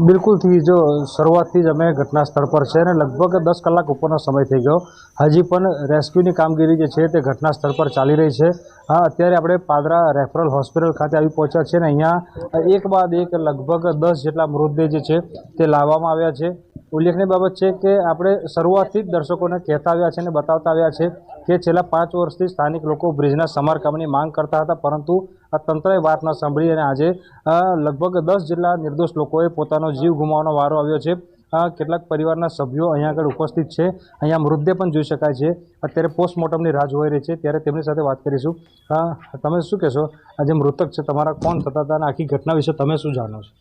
બિલકુલથી જો શરૂઆતથી જ અમે ઘટના સ્થળ પર છે અને લગભગ 10 કલાક ઉપરનો સમય થઈ ગયો. હજી પણ રેસ્ક્યુની કામગીરી જે છે તે ઘટના સ્થળ પર ચાલી રહી છે. અત્યારે આપણે પાદરા રેફરલ હોસ્પિટલ ખાતે આવી પહોંચ્યા છે અને અહીંયા એક બાદ એક લગભગ 10 જેટલા મૃતદેહ જે છે તે લાવવામાં આવ્યા છે. ઉલ્લેખનીય બાબત છે કે આપણે શરૂઆતથી જ દર્શકોને કહેતા આવ્યા છે અને બતાવતા આવ્યા છે કે છેલ્લા 5 વર્ષથી સ્થાનિક લોકો બ્રિજના સમારકામની માંગ કરતા હતા, પરંતુ આ તંત્રએ વાત ન સાંભળી અને આજે લગભગ 10 જેટલા નિર્દોષ લોકોએ પોતાનો જીવ ગુમાવવાનો વારો આવ્યો છે. કેટલાક પરિવારના સભ્યો અહીંયા આગળ ઉપસ્થિત છે. અહીંયા મૃતદેહ પણ જોઈ શકાય છે. અત્યારે પોસ્ટમોર્ટમની રાહ જોઈ રહી છે, ત્યારે તેમની સાથે વાત કરીશું. તમે શું કહેશો? આ જે મૃતક છે તમારા કોણ થતા હતા અને આખી ઘટના વિશે તમે શું જાણો છો?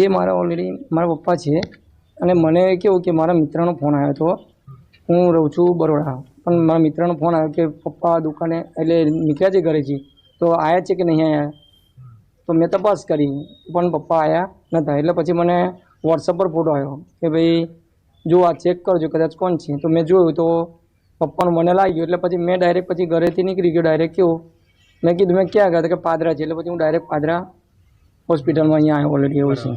એ મારા ઓલરેડી મારા પપ્પા છે અને મને કેવું કે મારા મિત્રનો ફોન આવ્યો હતો. હું રહું છું બરોડા, પણ મારા મિત્રનો ફોન આવ્યો કે પપ્પા દુકાને એટલે નીકળ્યા છે ઘરેથી, તો આવ્યા છે કે નહીં આવ્યા. તો મેં તપાસ કરી પણ પપ્પા આવ્યા નહોતા. એટલે પછી મને વોટ્સઅપ પર ફોટો આવ્યો કે ભાઈ જો આ ચેક કરજો કદાચ કોણ છે. તો મેં જોયું તો પપ્પાનું મને લાગ્યું. એટલે પછી મેં ડાયરેક્ટ પછી ઘરેથી નીકળી ગયો. ડાયરેક્ટ કેવું મેં કીધું મેં ક્યાં ગયા કે પાદરા છે. એટલે પછી હું ડાયરેક્ટ પાદરા હોસ્પિટલમાં અહીંયા આવ્યો ઓલરેડી. એવું છે.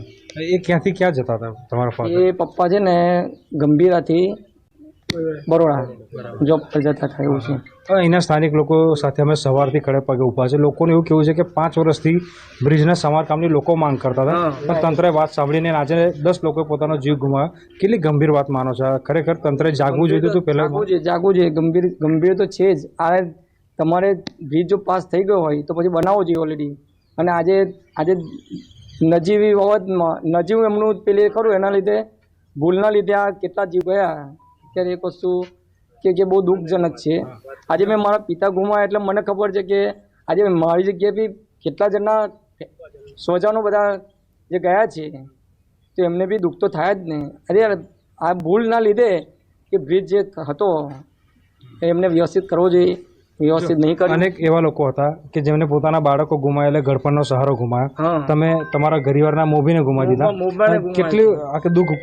એ ક્યાંથી ક્યાં જતા હતા તમારા ફાધર? એ પપ્પા છે ને ગંભીરાથી બરોડા જોબ પર જતા હતા. એવું છે. અહીંના સ્થાનિક લોકો સાથે અમે સવારથી ખડે પગે ઊભા છે. લોકોને એવું કહેવું છે કે 5 વર્ષથી બ્રિજના સમારકામની લોકો માંગ કરતા હતા, પણ તંત્રએ વાત સાંભળીને આજે 10 લોકોએ પોતાનો જીવ ગુમાવ્યો. કેટલી ગંભીર વાત માનો છો? ખરેખર તંત્રએ જાગવું જોઈતું હતું પહેલાં? જાગવું જોઈએ. ગંભીર તો છે જ. આ તમારે બ્રિજ જો પાસ થઈ ગયો હોય તો પછી બનાવવો જોઈએ ઓલરેડી. અને આજે નજીવી બાબતમાં નજીવું એમનું પેલી ખરું એના લીધે ભૂલના લીધે આ કેટલા જીવ ગયા. ત્યારે એક વસ્તુ કે બહુ દુઃખજનક છે. આજે મેં મારા પિતા ગુમાવ્યા એટલે મને ખબર છે કે આજે મારી જગ્યાએ બી કેટલા જણા સ્વજનો બધા જે ગયા છે તો એમને બી દુઃખ તો થાય જ ને. અરે આ ભૂલના લીધે કે બ્રિજ જે હતો એમને વ્યવસ્થિત કરવો જોઈએ, વ્યવસ્થિત નહીં કરી. અનેક એવા લોકો હતા કે જેમને પોતાના બાળકો ગુમાવ્યા, એટલે ઘડપણનો સહારો ગુમાવ્યો. તમે તમારા ઘરિવારના મોભીને ગુમાવી દીધા.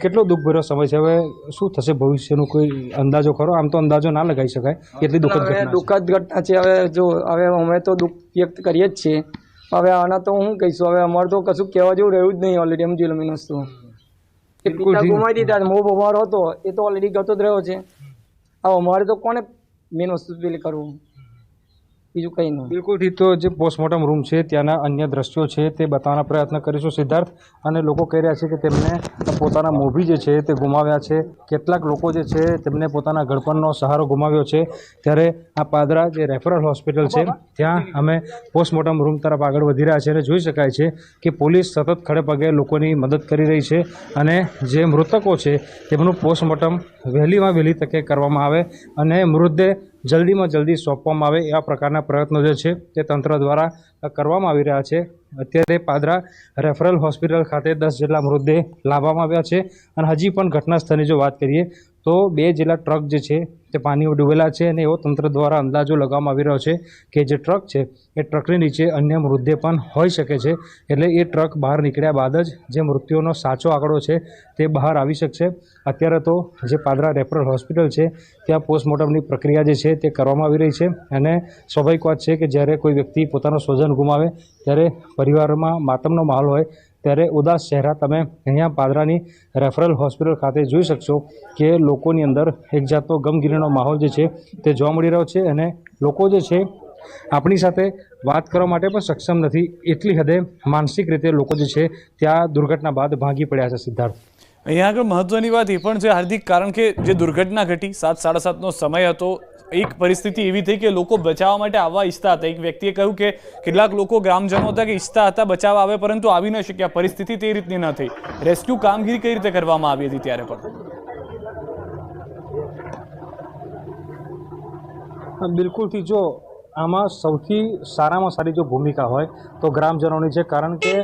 કેટલો દુઃખભર્યો સમય છે. હવે શું થશે ભવિષ્યનું કોઈ અંદાજો ખરો? આમ તો અંદાજો ના લગાવી શકાય, એટલી દુઃખદ ઘટના છે. હવે જો હવે અમે તો દુઃખ વ્યક્ત કરીએ જ છીએ. હવે આના તો હું કહીશું, હવે અમારે તો કશું કહેવા જેવું રહ્યું જ નહીં ઓલરેડી. સમજી લો મેન વસ્તુ કે પિતા ગુમાવી દીધા. મોહ અમારો હતો એ તો ઓલરેડી ગતો જ રહ્યો છે. હવે અમારે તો કોને મેન વસ્તુ પેલી કરવું, બીજું કંઈ નહીં. બિલકુલથી તો જે પોસ્ટમોર્ટમ રૂમ છે ત્યાંના અન્ય દ્રશ્યો છે તે બતાવવાના પ્રયત્ન કરીશું સિદ્ધાર્થ. અને લોકો કહી રહ્યા છે કે તેમને પોતાના મોભી જે છે તે ગુમાવ્યા છે. કેટલાક લોકો જે છે તેમને પોતાના ઘડપણનો સહારો ગુમાવ્યો છે. ત્યારે આ પાદરા જે રેફરલ હોસ્પિટલ છે ત્યાં અમે પોસ્ટમોર્ટમ રૂમ તરફ આગળ વધી રહ્યા છે અને જોઈ શકાય છે કે પોલીસ સતત ખડે પગે લોકોની મદદ કરી રહી છે અને જે મૃતકો છે તેમનું પોસ્ટમોર્ટમ વહેલીમાં વહેલી તકે કરવામાં આવે અને મૃતદેહ જલ્દીમાં જલ્દી સોંપવામાં આવે એવા પ્રકારના પ્રયત્નો જે છે તે તંત્ર દ્વારા કરવામાં આવી રહ્યા છે. અત્યારે પાદરા રેફરલ હોસ્પિટલ ખાતે 10 જેટલા મૃતદેહ લાવવામાં આવ્યા છે અને હજી પણ ઘટના સ્થળની જો વાત કરીએ તો 2 જેટલા ટ્રક જે છે તે પાણીમાં ડૂબેલા છે અને એવો તંત્ર દ્વારા અંદાજો લગાવવામાં આવી રહ્યો છે કે જે ટ્રક છે એ ટ્રકની નીચે અન્ય મૃતદેહ પણ હોઈ શકે છે. એટલે એ ટ્રક બહાર નીકળ્યા બાદ જ જે મૃત્યુનો સાચો આંકડો છે તે બહાર આવી શકશે. અત્યારે તો જે પાદરા રેફરલ હોસ્પિટલ છે ત્યાં પોસ્ટમોર્ટમની પ્રક્રિયા જે છે તે કરવામાં આવી રહી છે અને સ્વાભાવિક વાત છે કે જ્યારે કોઈ વ્યક્તિ પોતાનો સ્વજન ગુમાવે ત્યારે પરિવારમાં માતમનો માહોલ હોય, ત્યારે ઉદાસ ચહેરા તમે અહીંયા પાદરાની રેફરલ હોસ્પિટલ ખાતે જોઈ શકશો કે લોકોની અંદર એક જાતનો ગમગીરીનો માહોલ જે છે તે જોવા મળી રહ્યો છે અને લોકો જે છે આપણી સાથે વાત કરવા માટે પણ સક્ષમ નથી. એટલી હદે માનસિક રીતે લોકો જે છે ત્યાં દુર્ઘટના બાદ ભાંગી પડ્યા છે. સિદ્ધાર્થ, અહીંયા આગળ મહત્વની વાત એ પણ છે હાર્દિક, કારણ કે જે દુર્ઘટના ઘટી 7:30નો સમય હતો. એક પરિસ્થિતિ એવી થઈ કે લોકો બચાવવા માટે આવવા ઈચ્છતા હતા. એક વ્યક્તિએ કહ્યું કે કેટલાક લોકો ગ્રામજનો હતા કે ઈચ્છતા હતા બચાવવા આવે, પરંતુ આવી ન શક્યા. પરિસ્થિતિ તે રીતની ન થઈ. રેસ્ક્યુ કામગીરી કઈ રીતે કરવામાં આવી હતી ત્યારે પણ? બિલકુલથી જો આમાં સૌથી સારામાં સારી જો ભૂમિકા હોય તો ગ્રામજનોની છે, કારણ કે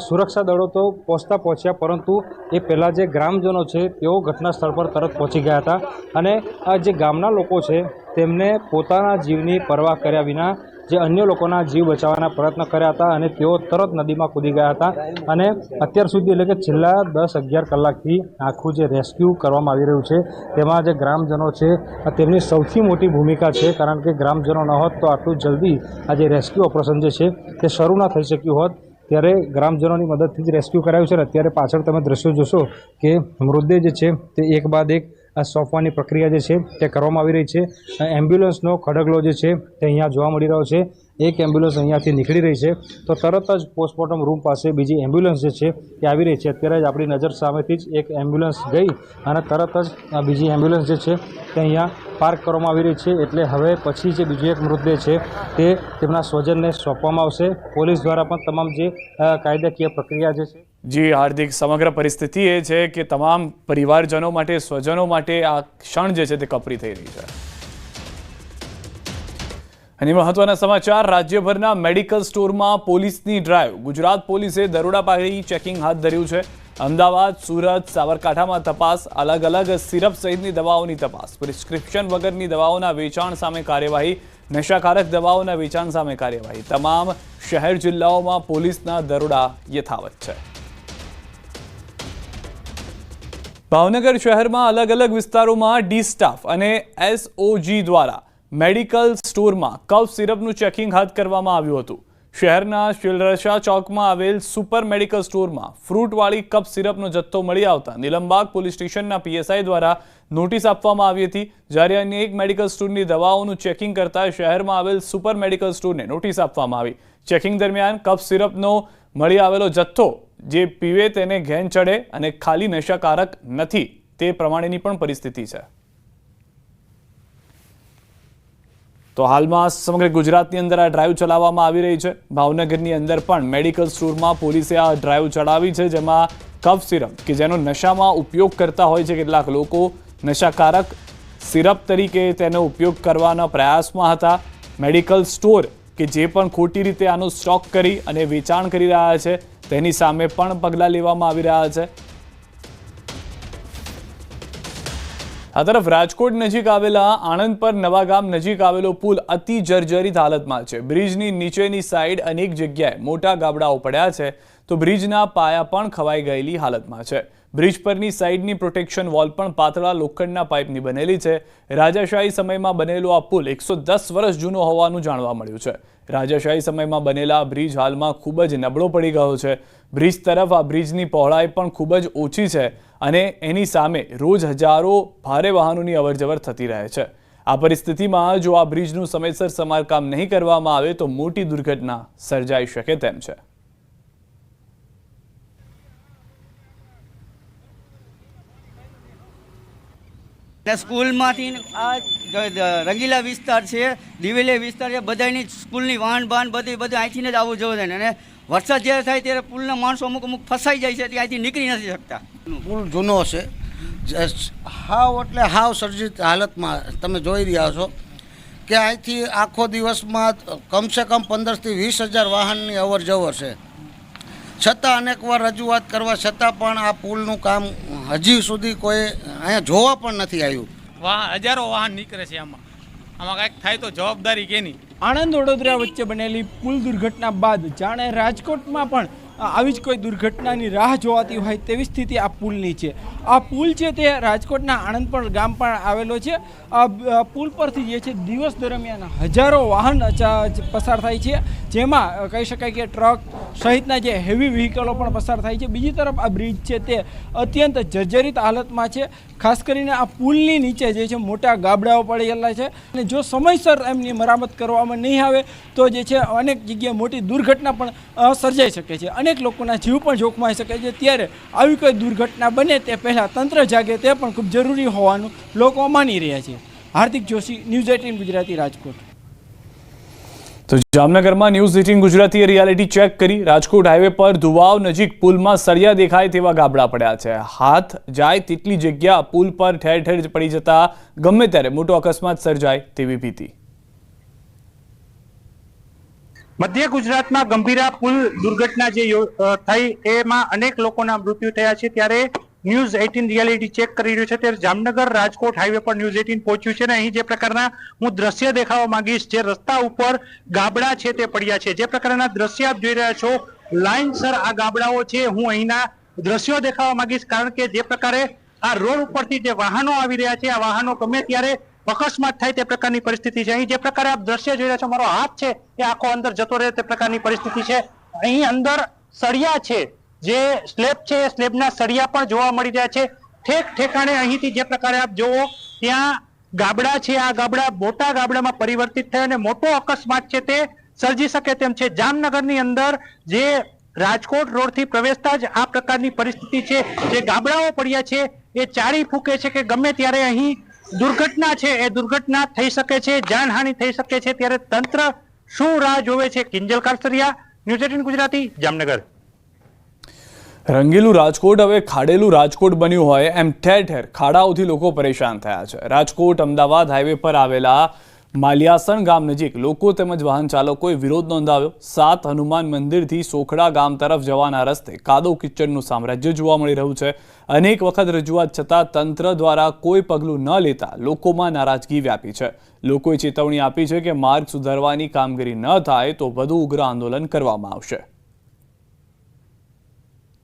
સુરક્ષા દળો તો પહોંચ્યા, પરંતુ એ પહેલાં જે ગ્રામજનો છે તેઓ ઘટના સ્થળ પર તરત પહોંચી ગયા હતા અને આ જે ગામના લોકો છે તેમને પોતાના જીવની પરવા કર્યા વિના જે અન્ય લોકોના જીવ બચાવવાના પ્રયત્ન કર્યા હતા અને તેઓ તરત નદીમાં કૂદી ગયા હતા. અને અત્યાર સુધી એટલે કે છેલ્લા 10-11 કલાકથી આખું જે રેસ્ક્યુ કરવામાં આવી રહ્યું છે તેમાં જે ગ્રામજનો છે તેમની સૌથી મોટી ભૂમિકા છે, કારણ કે ગ્રામજનો ન હોત તો આટલું જલ્દી આ જે રેસ્ક્યુ ઓપરેશન જે છે તે શરૂ ન થઈ શક્યું હોત. ત્યારે ગ્રામજનોની મદદથી જ રેસ્ક્યુ કરાયું છે. અને અત્યારે પાછળ તમે દ્રશ્યો જોશો કે મૃતદેહ જે છે તે એક બાદ એક સોંપવાની પ્રક્રિયા જે છે તે કરવામાં આવી રહી છે. એમ્બ્યુલન્સનો ખડગલો જે છે તે અહીંયા જોવા મળી રહ્યો છે. એક એમ્બ્યુલન્સ અહીંયાથી નીકળી રહી છે તો તરત જ પોસ્ટમોર્ટમ રૂમ પાસે બીજી એમ્બ્યુલન્સ જે છે તે આવી રહી છે. અત્યારે જ આપણી નજર સામેથી જ એક એમ્બ્યુલન્સ ગઈ અને તરત જ આ બીજી એમ્બ્યુલન્સ જે છે તે અહીંયા પાર્ક કરવામાં આવી રહી છે. એટલે હવે પછી જે બીજો એક મૃતદેહ છે તે તેમના સ્વજનને સોંપવામાં આવશે. પોલીસ દ્વારા પણ તમામ જે કાયદાકીય પ્રક્રિયા જે છે. જી હાર્દિક, સમગ્ર પરિસ્થિતિ એ છે કે તમામ પરિવારજનો માટે, સ્વજનો માટે આ ક્ષણ જે છે તે કપરી થઈ રહી છે. અને મહત્વના સમાચાર, રાજ્યભરના મેડિકલ સ્ટોરમાં પોલીસની ડ્રાઈવ. ગુજરાત પોલીસે દરોડા પાડી ચેકિંગ હાથ ધર્યું છે. અમદાવાદ, સુરત, સાબરકાંઠામાં તપાસ. અલગ અલગ સિરપ સહિતની દવાઓની તપાસ. પ્રિસ્ક્રિપ્શન વગરની દવાઓના વેચાણ સામે કાર્યવાહી. નશાકારક દવાઓના વેચાણ સામે કાર્યવાહી. તમામ શહેર જિલ્લાઓમાં પોલીસના દરોડા યથાવત છે. ભાવનગર શહેરમાં અલગ અલગ વિસ્તારોમાં ડી સ્ટાફ અને એસઓજી દ્વારા મેડિકલ સ્ટોરમાં કફ સિરપનું ચેકિંગ હાથ કરવામાં આવ્યું હતું. શહેરના શિલરશા ચોકમાં આવેલ સુપર મેડિકલ સ્ટોરમાં ફ્રૂટવાળી કફ સિરપનો જથ્થો મળી આવતા નિલમબાગ પોલીસ સ્ટેશનના પીએસઆઈ દ્વારા નોટિસ આપવામાં આવી હતી. જ્યારે અન્ય એક મેડિકલ સ્ટોરની દવાઓનું ચેકિંગ કરતા શહેરમાં આવેલ સુપર મેડિકલ સ્ટોરને નોટિસ આપવામાં આવી. ચેકિંગ દરમિયાન કફ સિરપનો મળી આવેલો જથ્થો જે પીવે તેને ઘેન ચડે અને ખાલી નશાકારક નથી તે પ્રમાણેની પણ પરિસ્થિતિ છે. તો હાલમાં સમગ્ર ગુજરાતની અંદર આ ડ્રાઈવ ચલાવવામાં આવી રહી છે. ભાવનગરની અંદર પણ મેડિકલ સ્ટોરમાં પોલીસે આ ડ્રાઈવ ચલાવી છે, જેમાં કફ સિરપ કે જેનો નશામાં ઉપયોગ કરતા હોય છે કેટલાક લોકો, નશાકારક સિરપ તરીકે તેનો ઉપયોગ કરવાના પ્રયાસમાં હતા. મેડિકલ સ્ટોર કે જે પણ ખોટી રીતે આનો સ્ટોક કરી અને વેચાણ કરી રહ્યા છે તેની સામે પણ પગલાં લેવામાં આવી રહ્યા છે. આ તરફ રાજકોટ નજીક આવેલા આણંદ પર નવાગામ નજીક આવેલો પુલ અતિ જર્જરિત હાલતમાં છે. બ્રિજની નીચેની સાઈડ અનેક જગ્યાએ મોટા ગાબડાઓ પડ્યા છે તો બ્રિજના પાયા પણ ખવાઈ ગયેલી હાલતમાં છે. બ્રિજ પરની સાઈડની પ્રોટેક્શન વોલ પણ પાતળા લોખંડના પાઇપની બનેલી છે. રાજાશાહી સમયમાં બનેલો આ પુલ 110 વર્ષ જૂનો હોવાનું જાણવા મળ્યું છે. રાજાશાહી સમયમાં બનેલા બ્રિજ હાલમાં ખૂબ જ નબળો પડી ગયો છે. બ્રિજ તરફ આ બ્રિજની પહોળાઈ પણ ખૂબ જ ઓછી છે અને એની સામે રોજ હજારો ભારે વાહનોની અવરજવર થતી રહે છે. આ પરિસ્થિતિમાં જો આ બ્રિજનું સમયસર સમારકામ નહીં કરવામાં આવે તો મોટી દુર્ઘટના સર્જાઈ શકે તેમ છે. સ્કૂલમાંથી આ રંગીલા વિસ્તાર છે, દિવેલી વિસ્તાર છે, બધાની સ્કૂલની વાહન બધી અહીંથી જ આવવું જોઈએ છે. અને વરસાદ જ્યારે થાય ત્યારે પુલના માણસો અમુક ફસાઈ જાય છે, ત્યાંથી નીકળી નથી શકતા. પુલ જૂનો છે, હાવ એટલે હાવ સર્જિત હાલતમાં તમે જોઈ રહ્યા છો કે અહીંથી આખો દિવસમાં કમસે કમ 15,000 થી 20,000 વાહનની અવર જવર છે. છતાં અનેકવાર રજૂઆત કરવા છતાં પણ આ પુલનું કામ હજી સુધી કોઈ અહીંયા જોવા પણ નથી આવ્યું. હજારો વાહન નીકળે છે, આમાં કંઈક થાય તો જવાબદારી કેની? આણંદ વડોદરા વચ્ચે બનેલી પુલ દુર્ઘટના બાદ જાણે રાજકોટમાં પણ આવી જ કોઈ દુર્ઘટનાની રાહ જોવાતી હોય તેવી સ્થિતિ આ પુલની છે. આ પુલ છે તે રાજકોટના આણંદપર ગામ પણ આવેલો છે. આ પુલ પરથી જે છે દિવસ દરમિયાન હજારો વાહન પસાર થાય છે, જેમાં કહી શકાય કે ટ્રક સહિતના જે હેવી વ્હીકલો પણ પસાર થાય છે. બીજી તરફ આ બ્રિજ છે તે અત્યંત જર્જરિત હાલતમાં છે. ખાસ કરીને આ પુલની નીચે જે છે મોટા ગાબડાઓ પડેલા છે અને જો સમયસર એમની મરામત કરવામાં નહીં આવે તો જે છે અનેક જગ્યાએ મોટી દુર્ઘટના પણ સર્જાઈ શકે છે. અનેક લોકોના જીવ પણ જોખમાઈ શકે છે. ત્યારે આવી કોઈ દુર્ઘટના બને તે પહેલાં તંત્ર જાગે તે પણ ખૂબ જરૂરી હોવાનું લોકો માની રહ્યા છે. હાર્દિક જોશી, ન્યૂઝ 18 ગુજરાતી, રાજકોટ. તો જામનગરમાં ન્યૂઝ 18 ગુજરાતીએ રિયાલિટી ચેક કરી. રાજકોટ હાઈવે પર ધુવાવ નજીક પુલમાં સળિયા દેખાય તેવા ગાબડા પડ્યા છે. હાથ જાય તેટલી જગ્યા પુલ પર ઠેર ઠેર પડી જતા ગમે ત્યારે મોટો અકસ્માત સર્જાય તેવી ભીતિ. મધ્ય ગુજરાતમાં ગંભીરા પુલ દુર્ઘટના જે થઈ એમાં અનેક લોકોના મૃત્યુ થયા છે. ત્યારે ન્યૂઝ 18 રિયાલિટી ચેક કરી રહ્યું છે. ત્યારે જામનગર રાજકોટ હાઈવે પર ન્યૂઝ 18 પહોંચ્યું છે અને અહીં જે પ્રકારના હું દ્રશ્ય દેખાવા માંગીશ, જે રસ્તા ઉપર ગાબડા છે તે પડ્યા છે, જે પ્રકારના દ્રશ્ય આપ જોઈ રહ્યા છો, લાઇનસર આ ગાબડાઓ છે. હું અહીંના દ્રશ્યો દેખાવા માંગીશ કારણ કે જે પ્રકારે આ રોડ ઉપરથી જે વાહનો આવી રહ્યા છે, આ વાહનો ગમે ત્યારે અકસ્માત થાય તે પ્રકારની પરિસ્થિતિ છે. અહીં જે પ્રકારે આપ દ્રશ્ય જોઈ રહ્યા છો, મારો હાથ છે એ આખો અંદર જતો રહે તે પ્રકારની પરિસ્થિતિ છે. અહીં અંદર સળિયા છે, જે સ્લેબ છે એ સ્લેબના સળિયા પણ જોવા મળી રહ્યા છે. ઠેક ઠેકાણે અહીંથી જે પ્રકારે આપ જોવો ત્યાં ગાબડા છે, આ ગાબડા મોટા ગાબડામાં પરિવર્તિત થયા અને મોટો અકસ્માત છે તે સર્જી શકે તેમ છે. જામનગરની અંદર જે રાજકોટ રોડથી પ્રવેશતા જ આ પ્રકારની પરિસ્થિતિ છે. જે ગાબડાઓ પડ્યા છે એ ચારી ફૂકે છે કે ગમે ત્યારે અહીં દુર્ઘટના છે એ દુર્ઘટના થઈ શકે છે, જાનહાનિ થઈ શકે છે. ત્યારે તંત્ર શું રાહ જોવે છે? કિંજલ કારસરિયા, ન્યૂઝ 18 ગુજરાતી, જામનગર. રંગીલું રાજકોટ હવે ખાડેલું રાજકોટ બન્યું હોય એમ ઠેર ઠેર ખાડાઓથી લોકો પરેશાન થયા છે. રાજકોટ અમદાવાદ હાઈવે પર આવેલા માલિયાસણ ગામ નજીક લોકો તેમજ વાહન ચાલકોએ વિરોધ નોંધાવ્યો. 7 હનુમાન મંદિરથી સોખડા ગામ તરફ જવાના રસ્તે કાદવ કિચડનું સામ્રાજ્ય જોવા મળી રહ્યું છે. અનેક વખત રજૂઆત છતાં તંત્ર દ્વારા કોઈ પગલું ન લેતા લોકોમાં નારાજગી વ્યાપી છે. લોકોએ ચેતવણી આપી છે કે માર્ગ સુધારવાની કામગીરી ન થાય તો વધુ ઉગ્ર આંદોલન કરવામાં આવશે.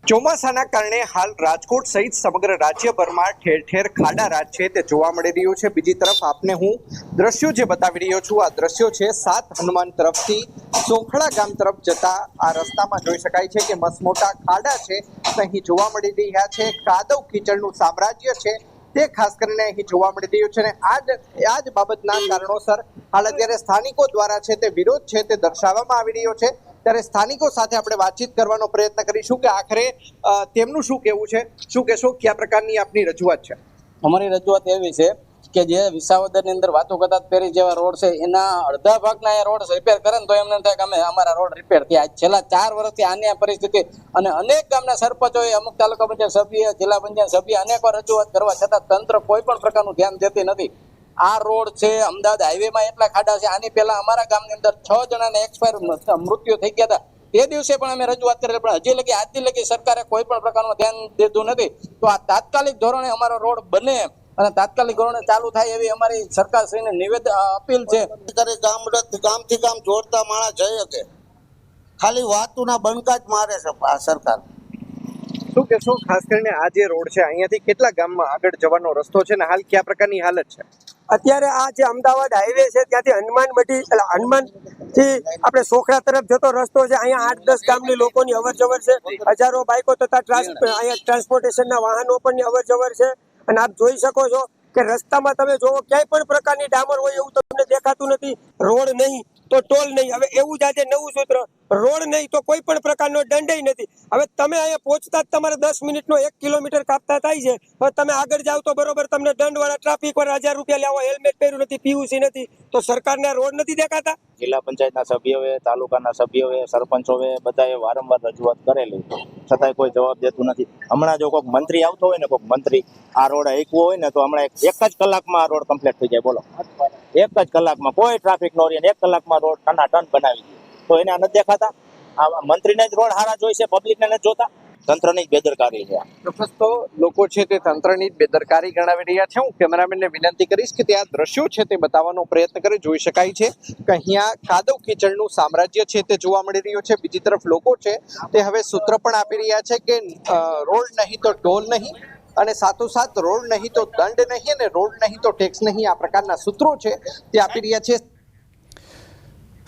ચોમાસાના કારણે હાલ રાજકોટ સહિત સમગ્ર રાજ્યભરમાં ઠેર ઠેર ખાડા રાજ છે તે જોવા મળી રહ્યું છે. બીજી તરફ આપને હું દ્રશ્યો જે બતાવી રહ્યો છું, આ દ્રશ્યો છે 7 હનુમાન તરફથી સોખડા ગામ તરફ જતા આ રસ્તામાં જોઈ શકાય છે કે મસમોટા ખાડા છે અહીં જોવા મળી રહ્યા છે. કાદવ કીચડનું સામ્રાજ્ય છે તે ખાસ કરીને અહીં જોવા મળી રહ્યું છે અને આ જ બાબતના કારણોસર હાલ અત્યારે સ્થાનિકો દ્વારા છે તે વિરોધ છે તે દર્શાવવામાં આવી રહ્યો છે. ત્યારે સ્થાનિકો સાથે આપણે વાતચીત કરવાનો પ્રયત્ન કરીશું કે આખરે તેમનું શું કહેવું છે. શું કહેશો, કયા પ્રકારની આપની રજૂઆત છે? અમારી રજૂઆત એવી છે કે જે વિસાવદરની અંદર વાતો કદાચ પેરી જેવા રોડ છે એના અડધા ભાગના એ રોડ રિપેર કરે ને તો એમને થાય કે અમે અમારા રોડ રિપેર થયા. છેલ્લા 4 વર્ષથી આની પરિસ્થિતિ અને અનેક ગામના સરપંચોએ, અમુક તાલુકા પંચાયત સભ્ય, જિલ્લા પંચાયત સભ્ય અનેકો રજૂઆત કરવા છતાં તંત્ર કોઈ પણ પ્રકારનું ધ્યાન દેતી નથી. આ રોડ છે અમદાવાદ હાઈવેમાં એટલા ખાડા છે. આની પહેલા અમારા ગામની અંદર 6 જણાને એક્સપાયર મૃત્યુ થઈ ગયા હતા. તે દિવસે પણ અમે રજૂઆત કરેલી, પણ હજી લગી આજથી લગી સરકારે કોઈ પણ પ્રકારનું ધ્યાન દેતું નથી. તો આ તાત્કાલિક ધોરણે અમારો રોડ બને અને તાત્કાલિક ધોરણે ચાલુ થાય એવી અમારી સરકારશ્રીને નિવેદન અપીલ છે. ગામથી ગામ જોડતા માણસ જઈ શકે, ખાલી વાતુના બંકા જ મારે છે આ સરકાર. શું કહેશો, ખાસ કરીને આ જે રોડ છે અહીંયાથી કેટલા ગામમાં આગળ જવાનો રસ્તો છે ને હાલ કયા પ્રકારની હાલત છે? અત્યારે આ જે અમદાવાદ હાઈવે છે ત્યાંથી હનુમાનથી આપણે સોખડા તરફ જતો રસ્તો છે. અહીંયા 8-10 ગામની લોકોની અવર જવર છે. હજારો બાઇકો તથા અહીંયા ટ્રાન્સપોર્ટેશનના વાહનો પણ અવર જવર છે. અને આપ જોઈ શકો છો કે રસ્તામાં તમે જોવો ક્યાંય પણ પ્રકારની ડામર હોય એવું તમને દેખાતું નથી. રોડ નહીં તો ટોલ નહીં. હવે એવું જ આજે નવું સૂત્ર, રોડ નહીં તો કોઈ પણ પ્રકારનો દંડ નથી. હવે તમે અહીંયા પહોંચતા જ તમારે 10 મિનિટનો 1 કિલોમીટર કાપતા થાય છે. હવે તમે આગળ જાવ તો બરોબર તમને દંડવાળા ટ્રાફિક પર 1000 રૂપિયા લેવો, હેલ્મેટ પહેર્યું નથી, પીયુસી નથી, તો સરકારને રોડ નથી દેખાતા? જિલ્લા પંચાયતના સભ્યોએ, તાલુકાના સભ્યોએ, સરપંચોએ બધાએ વારંવાર રજૂઆત કરેલી, છતાંય કોઈ જવાબ દેતું નથી. હમણાં જો કોઈક મંત્રી આવતો હોય ને, કોઈક મંત્રી આ રોડ હેકવો હોય ને તો હમણાં એક જ કલાકમાં આ રોડ કમ્પ્લીટ થઈ જાય. બોલો, 1 જ કલાકમાં કોઈ ટ્રાફિક નો રહે, 1 કલાકમાં રોડ ટનાટન બનાવી દે. તો એને નથી દેખાતા? આ મંત્રીને જ રોડ હારા જોઈ છે, પબ્લિકને નથી જોતા? તંત્રની જ બેદરકારી છે. ચોક્કસ તો લોકો છે તે તંત્રની જ બેદરકારી ગણાવી રહ્યા છે. હું કેમેરામેનને વિનંતી કરીશ કે તે આ દ્રશ્યો છે તે બતાવવાનો પ્રયત્ન કરે. જોઈ શકાય છે કે અહીંયા કાદવ કીચડનું સામ્રાજ્ય છે તે જોવા મળી રહ્યું છે. બીજી તરફ લોકો છે તે હવે સૂત્ર પણ આપી રહ્યા છે કે રોડ નહીં તો ટોલ નહીં, અને સાથોસાથ રોડ નહીં તો દંડ નહીં, અને રોડ નહીં તો ટેક્સ નહીં. આ પ્રકારના સૂત્રો છે તે આપી રહ્યા છે.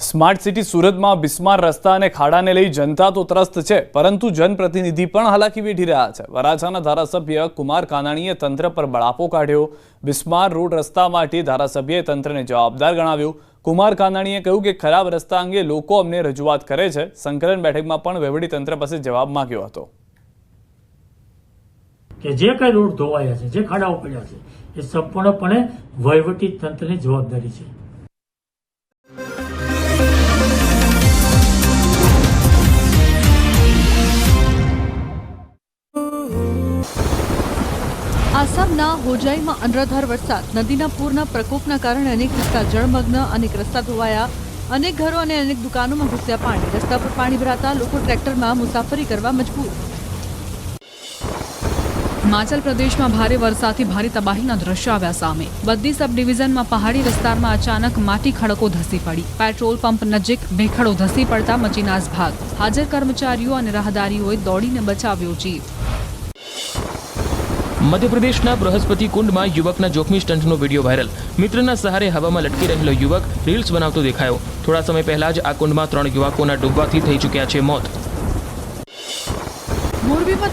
સ્માર્ટ સિટી સુરતમાં બિસ્માર રસ્તા અને ખાડાને લઈ જનતા તો ત્રસ્ત છે, પરંતુ જનપ્રતિનિધિ પણ હાલાકી વેઠી રહ્યા છે. વરાછાના ધારાસભ્ય કુમાર કાનાણીએ તંત્ર પર બળાપો કાઢ્યો. બિસ્માર રોડ રસ્તા માટે ધારાસભ્યએ તંત્રને જવાબદાર ગણાવ્યું. કુમાર કાનાણીએ કહ્યું કે ખરાબ રસ્તા અંગે લોકો અમને રજૂઆત કરે છે. સંકલન બેઠકમાં પણ વહીવટીતંત્ર પાસે જવાબ માંગ્યો હતો કે જે કઈ રોડ ધોવાયા છે, જે ખાડાઓ પડ્યા છે, એ સંપૂર્ણપણે વહીવટી તંત્રની જવાબદારી છે. આસામના હોજાઈમાં અનરાધાર વરસાદ, નદીના પૂરના પ્રકોપના કારણે અનેક વિસ્તાર જળમગ્ન, અનેક રસ્તા ધોવાયા, અનેક ઘરો અને અનેક દુકાનોમાં ઘૂસ્યા પાણી. રસ્તા પર પાણી ભરાતા લોકો ટ્રેક્ટરમાં મુસાફરી કરવા મજબૂર. હિમાચલ પ્રદેશમાં ભારે વરસાદથી ભારે તબાહીના દ્રશ્યો આવ્યા સામે. બદ્દી સબ ડિવિઝનમાં પહાડી વિસ્તારમાં અચાનક માટી ખડકો ધસી પડી. પેટ્રોલ પંપ નજીક ભેખડો ધસી પડતા મચી નાસભાગ. હાજર કર્મચારીઓ અને રાહદારીઓએ દોડીને બચાવ્યો જીવ. મધ્યપ્રદેશના બૃહસ્પતિ કુંડમાં યુવકના જોખમી સ્ટંટનો વિડીયો વાયરલ. મિત્રના સહારે હવામાં લટકી રહેલો યુવક રીલ્સ બનાવતો દેખાયો. થોડા સમય પહેલા જ આ કુંડમાં 3 યુવકોના ડૂબવાથી થઈ ચૂક્યા છે મોત. મોરબીમાં